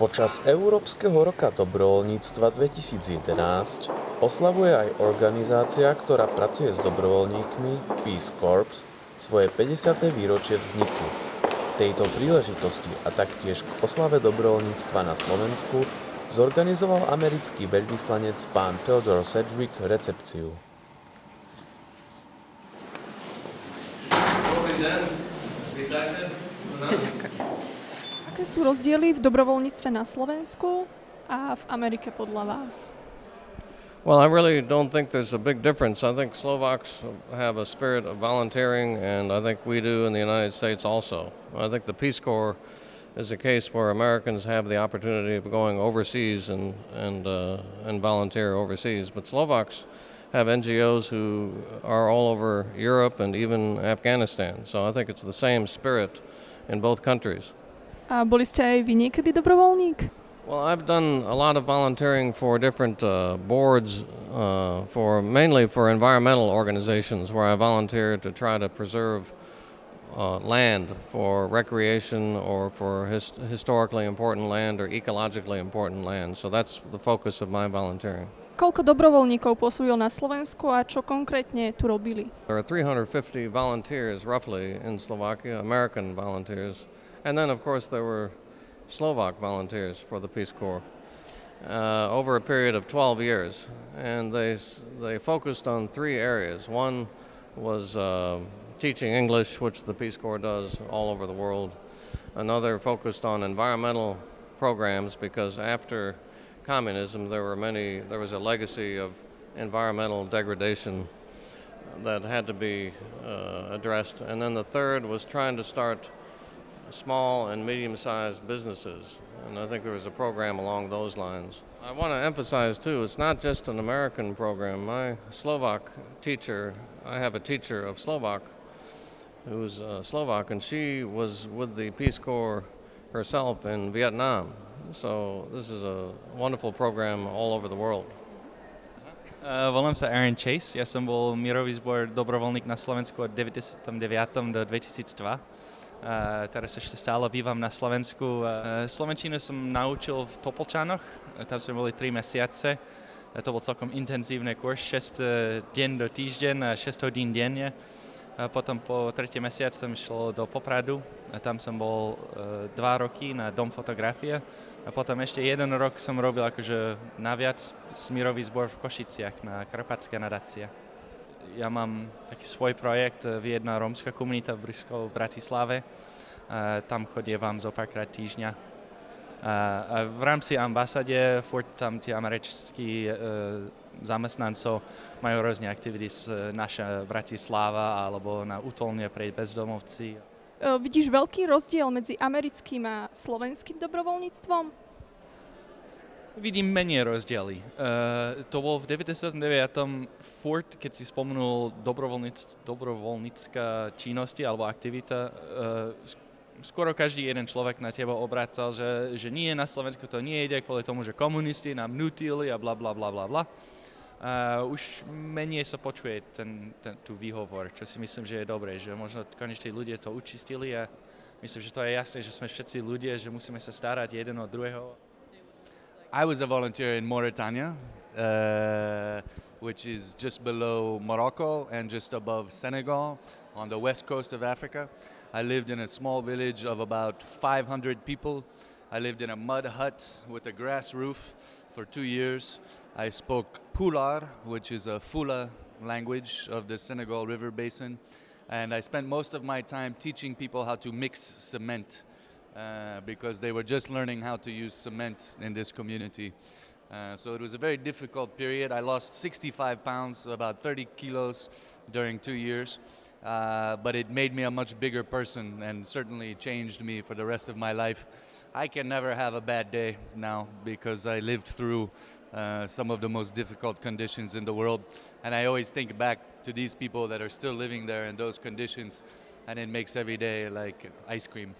Počas Európskeho roka dobrovoľníctva 2011 oslavuje aj organizácia, ktorá pracuje s dobrovoľníkmi, Peace Corps, svoje 50. výročie vzniku. K tejto príležitosti a taktiež k oslave dobrovoľníctva na Slovensku zorganizoval americký veľvyslanec pán Theodore Sedgwick recepciu. Aké sú rozdiely v dobrovoľníctve na Slovensku a v Amerike podľa vás? Well, I really don't think there's a big difference. I think Slovaks have a spirit of volunteering, and I think we do in the United States also. I think the Peace Corps is a case where Americans have the opportunity of going overseas and volunteer overseas, but Slovaks have NGOs who are all over Europe and even Afghanistan. So I think it's the same spirit in both countries. A boli ste aj vy niekedy dobrovoľník? Well, I've done a lot of volunteering for different boards, mainly for environmental organizations, where I volunteer to try to preserve land for recreation or for historically important land or ecologically important land. So that's the focus of my volunteering. Koľko dobrovoľníkov pôsobil na Slovensku a čo konkrétne tu robili? There are 350 volunteers roughly in Slovakia, American volunteers. And then, of course, there were Slovak volunteers for the Peace Corps over a period of 12 years. And they focused on three areas. One was teaching English, which the Peace Corps does all over the world. Another focused on environmental programs, because after communism there was a legacy of environmental degradation that had to be addressed. And then the third was trying to start small and medium-sized businesses, and I think there was a program along those lines. I want to emphasize too, it's not just an American program. My Slovak teacher, I have a teacher of Slovak who's Slovak, and she was with the Peace Corps herself in Vietnam. So this is a wonderful program all over the world. Volám sa Aaron Chase, ja som bol mírový zbor dobrovoľník na Slovensku od 99. do 2002. Teraz ešte stále bývam na Slovensku. Slovenčinu som naučil v Topolčanoch, tam sme boli 3 mesiace. To bol celkom intenzívny kurz, 6 deň do týždeň, 6 hodín denne. Potom po 3. mesiac som išiel do Popradu, tam som bol 2 roky na dom fotografie. A potom ešte 1 rok som robil akože naviac mírový zbor v Košiciach na Karpatské nadácia. Ja mám taký svoj projekt, jedna rómska komunita v Bratislave. Tam chodievam zo párkrát týždňa. A v rámci ambasáde furt tam tí americkí zamestnancov majú rôzne aktivity z naša Bratislava alebo na útolne pre bezdomovci. Vidíš veľký rozdiel medzi americkým a slovenským dobrovoľníctvom? Vidím menej rozdiely. To bol v 99. furt, keď si spomenul dobrovoľnícka činnosti alebo aktivita, skoro každý jeden človek na teba obrácal, že nie, na Slovensku to nie ide kvôli tomu, že komunisti nám nutili a bla bla bla bla bla. Už menej sa počuje tú výhovor, čo si myslím, že je dobré, že možno konečne ľudia to učistili a myslím, že to je jasné, že sme všetci ľudia, že musíme sa starať jeden od druhého. I was a volunteer in Mauritania, which is just below Morocco and just above Senegal on the west coast of Africa. I lived in a small village of about 500 people. I lived in a mud hut with a grass roof for 2 years. I spoke Pular, which is a Fula language of the Senegal River Basin. And I spent most of my time teaching people how to mix cement. Because they were just learning how to use cement in this community. So it was a very difficult period. I lost 65 pounds, about 30 kilos during 2 years. But it made me a much bigger person and certainly changed me for the rest of my life. I can never have a bad day now because I lived through some of the most difficult conditions in the world. And I always think back to these people that are still living there in those conditions, and it makes every day like ice cream.